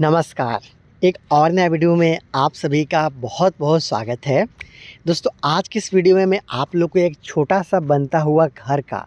नमस्कार। एक और नया वीडियो में आप सभी का बहुत बहुत स्वागत है। दोस्तों, आज की इस वीडियो में मैं आप लोग को एक छोटा सा बनता हुआ घर का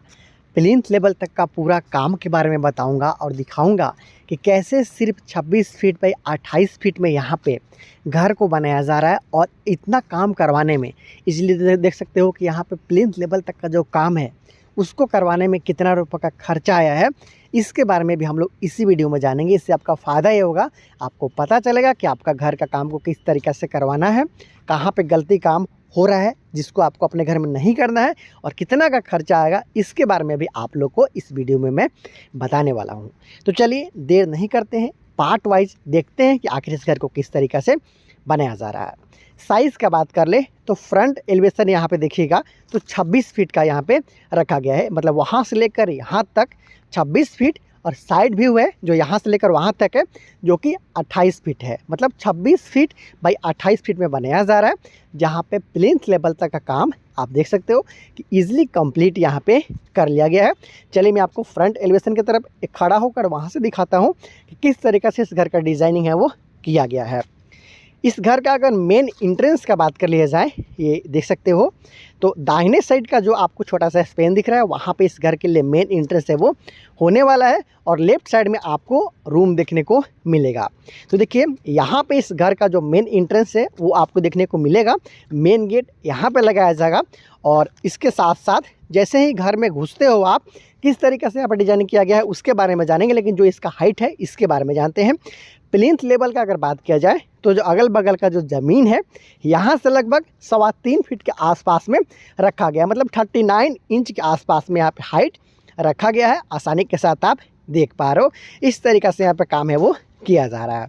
प्लिंथ लेवल तक का पूरा काम के बारे में बताऊंगा और दिखाऊंगा कि कैसे सिर्फ 26 फीट बाई 28 फीट में यहाँ पे घर को बनाया जा रहा है। और इतना काम करवाने में इसलिए देख सकते हो कि यहाँ पे प्लिंथ लेवल तक का जो काम है उसको करवाने में कितना रुपये का खर्चा आया है, इसके बारे में भी हम लोग इसी वीडियो में जानेंगे। इससे आपका फ़ायदा ये होगा, आपको पता चलेगा कि आपका घर का काम को किस तरीक़े से करवाना है, कहाँ पे गलती काम हो रहा है जिसको आपको अपने घर में नहीं करना है, और कितना का खर्चा आएगा इसके बारे में भी आप लोग को इस वीडियो में मैं बताने वाला हूँ। तो चलिए देर नहीं करते हैं, पार्ट वाइज देखते हैं कि आखिर इस घर को किस तरीक़े से बनाया जा रहा है। साइज़ का बात कर ले तो फ्रंट एलिवेशन यहाँ पे देखिएगा तो 26 फीट का यहाँ पे रखा गया है, मतलब वहाँ से लेकर यहाँ तक 26 फीट, और साइड व्यू है जो यहाँ से लेकर वहाँ तक है जो कि 28 फीट है। मतलब 26 फीट बाई 28 फीट में बनाया जा रहा है, जहाँ पे प्लिंथ लेवल तक का काम आप देख सकते हो कि ईजिली कंप्लीट यहाँ पे कर लिया गया है। चलिए मैं आपको फ्रंट एलिवेशन की तरफ एक खड़ा होकर वहाँ से दिखाता हूँ कि किस तरीक़े से इस घर का डिज़ाइनिंग है वो किया गया है। इस घर का अगर मेन इंट्रेंस का बात कर लिया जाए, ये देख सकते हो तो दाहिने साइड का जो आपको छोटा सा स्पेन दिख रहा है वहाँ पे इस घर के लिए मेन इंट्रेंस है वो होने वाला है, और लेफ्ट साइड में आपको रूम देखने को मिलेगा। तो देखिए यहाँ पे इस घर का जो मेन इंट्रेंस है वो आपको देखने को मिलेगा। मेन गेट यहाँ पे लगाया जाएगा, और इसके साथ साथ जैसे ही घर में घुसते हो आप किस तरीके से यहाँ पर डिजाइनिंग किया गया है उसके बारे में जानेंगे, लेकिन जो इसका हाइट है इसके बारे में जानते हैं। प्लिंथ लेवल का अगर बात किया जाए तो जो अगल बगल का जो ज़मीन है यहाँ से लगभग 3.25 फीट के आसपास में रखा गया, मतलब 39 इंच के आसपास में यहाँ पे हाइट रखा गया है। आसानी के साथ आप देख पा रहे हो इस तरीक़े से यहाँ पे काम है वो किया जा रहा है।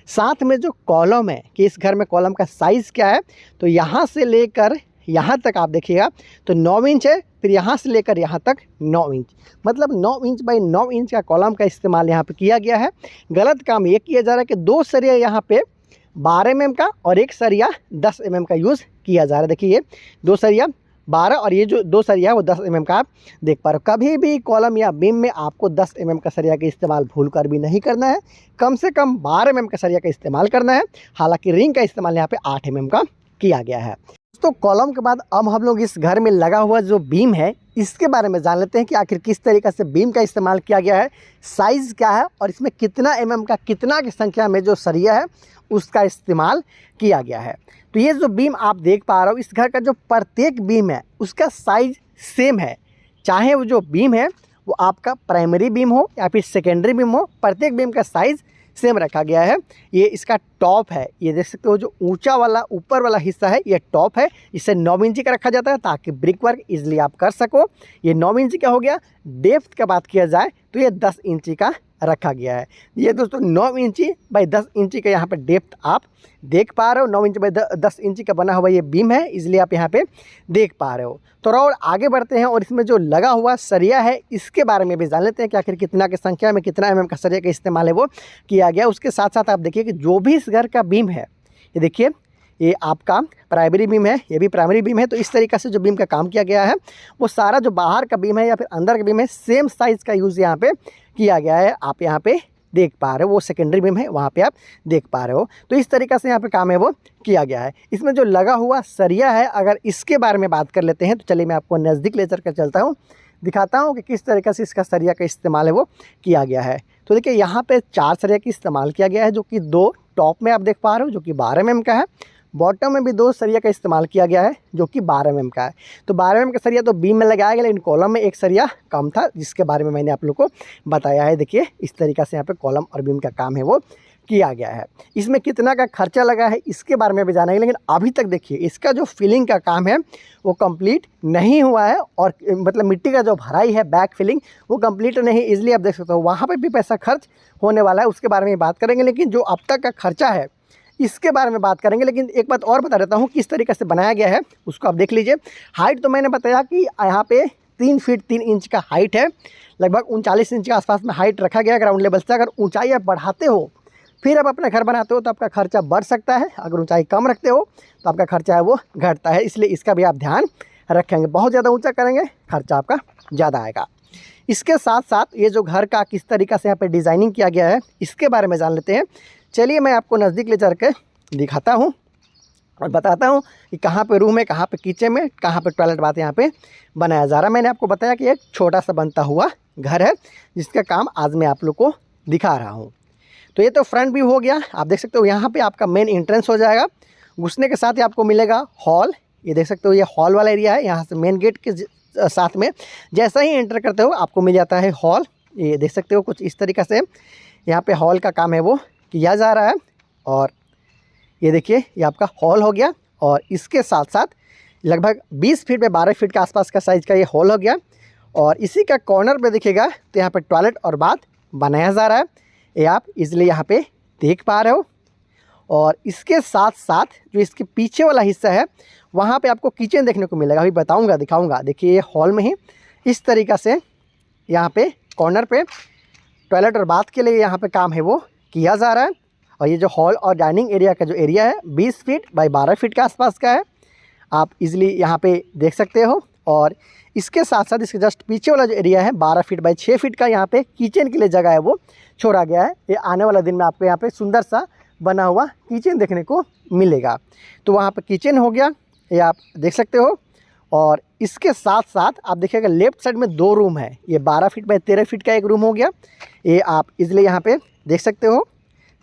साथ में जो कॉलम है कि इस घर में कॉलम का साइज़ क्या है, तो यहाँ से लेकर यहाँ तक आप देखिएगा तो 9 इंच है, फिर यहाँ से लेकर यहाँ तक 9 इंच, मतलब 9 इंच बाई 9 इंच का कॉलम का इस्तेमाल यहाँ पे किया गया है। गलत काम ये किया जा रहा है कि 2 सरिया यहाँ पे 12 mm का और एक सरिया 10 mm का यूज़ किया जा रहा है। देखिए ये 2 सरिया 12 और ये जो 2 सरिया है वो 10 mm का आप देख पा रहे हो। कभी भी कॉलम या बीम में आपको 10 mm का सरिया का इस्तेमाल भूल कर भी नहीं करना है, कम से कम 12 mm का सरिया का इस्तेमाल करना है। हालाँकि रिंग का इस्तेमाल यहाँ पे 8 mm का किया गया है। तो कॉलम के बाद अब हम लोग इस घर में लगा हुआ जो बीम है इसके बारे में जान लेते हैं कि आखिर किस तरीक़े से बीम का इस्तेमाल किया गया है, साइज़ क्या है, और इसमें कितना mm का कितना की संख्या में जो सरिया है उसका इस्तेमाल किया गया है। तो ये जो बीम आप देख पा रहे हो, इस घर का जो प्रत्येक बीम है उसका साइज़ सेम है, चाहे वो जो बीम है वो आपका प्राइमरी बीम हो या फिर सेकेंडरी बीम हो, प्रत्येक बीम का साइज़ सेम रखा गया है। ये इसका टॉप है, ये देख सकते हो जो ऊंचा वाला ऊपर वाला हिस्सा है ये टॉप है, इसे 9 इंची का रखा जाता है ताकि ब्रिक वर्क इजीली आप कर सको। ये 9 इंची का हो गया। डेप्थ का बात किया जाए तो ये 10 इंची का रखा गया है। ये दोस्तों 9 इंची बाई 10 इंची का यहाँ पे डेप्थ आप देख पा रहे हो। 9 इंच बाई 10 इंची का बना हुआ ये बीम है, इसलिए आप यहाँ पे देख पा रहे हो। तो और आगे बढ़ते हैं और इसमें जो लगा हुआ सरिया है इसके बारे में भी जान लेते हैं कि आखिर कितना की संख्या में कितना mm का सरिया का इस्तेमाल है वो किया गया। उसके साथ साथ आप देखिए कि जो भी इस घर का बीम है, ये देखिए ये आपका प्राइमरी बीम है, ये भी प्राइमरी बीम है। तो इस तरीक़े से जो बीम का काम किया गया है वो सारा जो बाहर का बीम है या फिर अंदर का बीम है सेम साइज़ का यूज़ यहाँ पे किया गया है। आप यहाँ पे देख पा रहे हो वो सेकेंडरी बीम है, वहाँ पे आप देख पा रहे हो। तो इस तरीक़े से यहाँ पे काम है वो किया गया है। इसमें जो लगा हुआ सरिया है अगर इसके बारे में बात कर लेते हैं तो चलिए मैं आपको नज़दीक ले कर चलता हूँ, दिखाता हूँ कि किस तरीक़े से इसका सरिया का इस्तेमाल है वो किया गया है। तो देखिए यहाँ पे 4 सरिया का इस्तेमाल किया गया है, जो कि 2 टॉप में आप देख पा रहे हो जो कि 12 mm का है, बॉटम में भी 2 सरिया का इस्तेमाल किया गया है जो कि 12 mm का है। तो 12 mm का सरिया तो बीम में लगाया गया, लेकिन कॉलम में एक सरिया कम था जिसके बारे में मैंने आप लोग को बताया है। देखिए इस तरीक़े से यहाँ पे कॉलम और बीम का काम है वो किया गया है। इसमें कितना का खर्चा लगा है इसके बारे में भी जानेंगे, लेकिन अभी तक देखिए इसका जो फिलिंग का काम है वो कंप्लीट नहीं हुआ है, और मतलब मिट्टी का जो भराई है बैक फिलिंग वो कंप्लीट नहीं, इसलिए आप देख सकते हो वहाँ पर भी पैसा खर्च होने वाला है, उसके बारे में बात करेंगे। लेकिन जो अब तक का खर्चा है इसके बारे में बात करेंगे। लेकिन एक बात और बता देता हूँ किस तरीके से बनाया गया है उसको आप देख लीजिए। हाइट तो मैंने बताया कि यहाँ पे 3 फीट 3 इंच का हाइट है, लगभग 39 इंच के आसपास में हाइट रखा गया है ग्राउंड लेवल से। अगर ऊंचाई आप बढ़ाते हो फिर आप अपना घर बनाते हो तो आपका खर्चा बढ़ सकता है, अगर ऊंचाई कम रखते हो तो आपका खर्चा है वो घटता है, इसलिए इसका भी आप ध्यान रखेंगे। बहुत ज़्यादा ऊंचा करेंगे खर्चा आपका ज़्यादा आएगा। इसके साथ साथ ये जो घर का किस तरीक़े से यहाँ पे डिज़ाइनिंग किया गया है इसके बारे में जान लेते हैं। चलिए मैं आपको नज़दीक ले चल के दिखाता हूँ और बताता हूँ कि कहाँ पे रूम है, कहाँ पे किचन में, कहाँ पे टॉयलेट बाथ यहाँ पे बनाया जा रहा है। मैंने आपको बताया कि एक छोटा सा बनता हुआ घर है जिसका काम आज मैं आप लोग को दिखा रहा हूँ। तो ये तो फ्रंट व्यू हो गया, आप देख सकते हो यहाँ पे आपका मेन एंट्रेंस हो जाएगा। घुसने के साथ ही आपको मिलेगा हॉल, ये देख सकते हो ये हॉल वाला एरिया है। यहाँ से मेन गेट के साथ में जैसा ही एंटर करते हो आपको मिल जाता है हॉल। ये देख सकते हो कुछ इस तरीक़े से यहाँ पे हॉल का काम है वो किया जा रहा है। और ये देखिए ये आपका हॉल हो गया और इसके साथ साथ लगभग 20 फीट में 12 फीट के आसपास का साइज़ का ये हॉल हो गया। और इसी का कॉर्नर पे देखिएगा तो यहाँ पे टॉयलेट और बाथ बनाया जा रहा है, ये आप इसलिए यहाँ पे देख पा रहे हो। और इसके साथ साथ जो इसके पीछे वाला हिस्सा है वहाँ पे आपको किचन देखने को मिलेगा, अभी बताऊँगा दिखाऊँगा। देखिए ये हॉल में ही इस तरीक़ा से यहाँ पे कॉर्नर पे टॉयलेट और बाथ के लिए यहाँ पे काम है वो किया जा रहा है। और ये जो हॉल और डाइनिंग एरिया का जो एरिया है 20 फीट बाई 12 फीट के आसपास का है, आप इजीली यहाँ पे देख सकते हो। और इसके साथ साथ इसके जस्ट पीछे वाला जो एरिया है 12 फीट बाई 6 फीट का यहाँ पे किचन के लिए जगह है वो छोड़ा गया है। ये आने वाला दिन में आपको यहाँ पे सुंदर सा बना हुआ किचन देखने को मिलेगा। तो वहाँ पे किचन हो गया, ये आप देख सकते हो। और इसके साथ साथ आप देखिएगा लेफ्ट साइड में 2 रूम है, ये 12 फीट बाई 13 फीट का एक रूम हो गया, ये आप इजीली यहाँ पे देख सकते हो।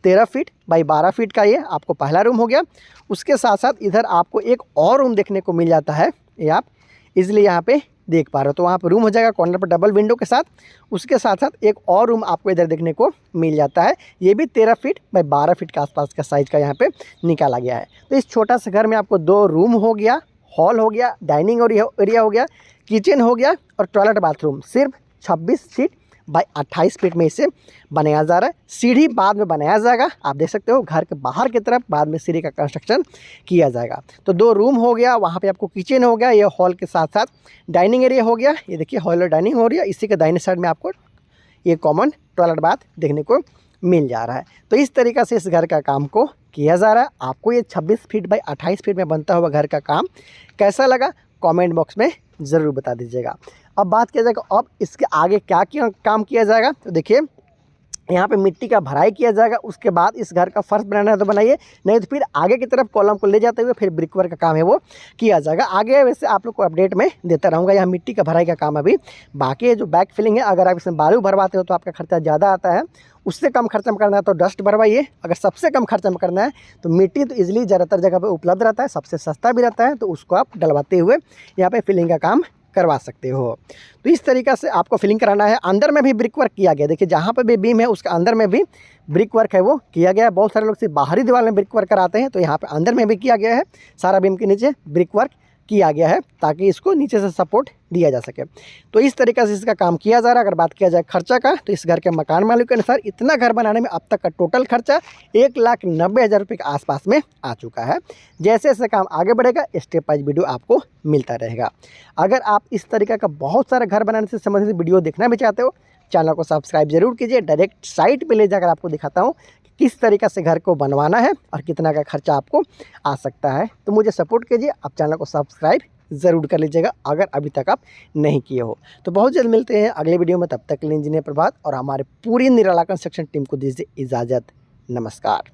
13 फीट बाई 12 फीट का ये आपको पहला रूम हो गया। उसके साथ साथ इधर आपको एक और रूम देखने को मिल जाता है, ये आप इजीली यहाँ पे देख पा रहे हो। तो वहाँ पे रूम हो जाएगा कॉर्नर पर डबल विंडो के साथ। उसके साथ साथ एक और रूम आपको इधर देखने को मिल जाता है, ये भी 13 फीट बाई 12 फीट के आसपास का साइज़ का यहाँ पे निकाला गया है। तो इस छोटा सा घर में आपको 2 रूम हो गया, हॉल हो गया, डाइनिंग एरिया हो गया, किचन हो गया और टॉयलेट बाथरूम सिर्फ 26 फीट बाई 28 फीट में इसे बनाया जा रहा है। सीढ़ी बाद में बनाया जाएगा, आप देख सकते हो घर के बाहर की तरफ बाद में सीढ़ी का कंस्ट्रक्शन किया जाएगा। तो 2 रूम हो गया, वहाँ पे आपको किचन हो गया, ये हॉल के साथ साथ डाइनिंग एरिया हो गया। ये देखिए हॉल और डाइनिंग हो रही है, इसी के दाहिने साइड में आपको ये कॉमन टॉयलेट बाथ देखने को मिल जा रहा है। तो इस तरीक़े से इस घर का काम को किया जा रहा है। आपको ये 26 फीट बाई 28 फीट में बनता हुआ घर का काम कैसा लगा कमेंट बॉक्स में ज़रूर बता दीजिएगा। अब बात किया जाएगा अब इसके आगे क्या काम किया जाएगा। तो देखिए यहाँ पे मिट्टी का भराई किया जाएगा, उसके बाद इस घर का फर्श बनाना है तो बनाइए, नहीं तो फिर आगे की तरफ कॉलम को ले जाते हुए फिर ब्रिक वर्क का काम है वो किया जाएगा। आगे वैसे आप लोग को अपडेट में देता रहूँगा। यहाँ मिट्टी का भराई का काम अभी बाकी है। जो बैक फिलिंग है, अगर आप इसमें बालू भरवाते हो तो आपका खर्चा ज़्यादा आता है, उससे कम खर्चा में करना है तो डस्ट भरवाइए। अगर सबसे कम खर्चा में करना है तो मिट्टी तो ईजिली ज़्यादातर जगह पे उपलब्ध रहता है, सबसे सस्ता भी रहता है, तो उसको आप डलवाते हुए यहाँ पे फिलिंग का काम करवा सकते हो। तो इस तरीक़े से आपको फिलिंग कराना है। अंदर में भी ब्रिक वर्क किया गया, देखिए जहाँ पर भी बीम है उसके अंदर में भी ब्रिक वर्क है वो किया गया है। बहुत सारे लोग सिर्फ बाहरी दीवार में ब्रिक वर्क कराते हैं, तो यहाँ पे अंदर में भी किया गया है, सारा बीम के नीचे ब्रिक वर्क किया गया है ताकि इसको नीचे से सपोर्ट दिया जा सके। तो इस तरीक़े से इसका काम किया जा रहा है। अगर बात किया जाए खर्चा का, तो इस घर के मकान मालिक के अनुसार इतना घर बनाने में अब तक का टोटल खर्चा 1,90,000 रुपये के आसपास में आ चुका है। जैसे जैसे काम आगे बढ़ेगा स्टेप वाइज वीडियो आपको मिलता रहेगा। अगर आप इस तरीके का बहुत सारा घर बनाने से संबंधित वीडियो देखना भी चाहते हो, चैनल को सब्सक्राइब जरूर कीजिए। डायरेक्ट साइट पे ले जाकर आपको दिखाता हूँ कि किस तरीक़े से घर को बनवाना है और कितना का खर्चा आपको आ सकता है। तो मुझे सपोर्ट कीजिए, आप चैनल को सब्सक्राइब ज़रूर कर लीजिएगा अगर अभी तक आप नहीं किए हो। तो बहुत जल्द मिलते हैं अगले वीडियो में, तब तक के लिए इंजीनियर प्रभात और हमारे पूरी निराला कंस्ट्रक्शन टीम को दीजिए इजाज़त। नमस्कार।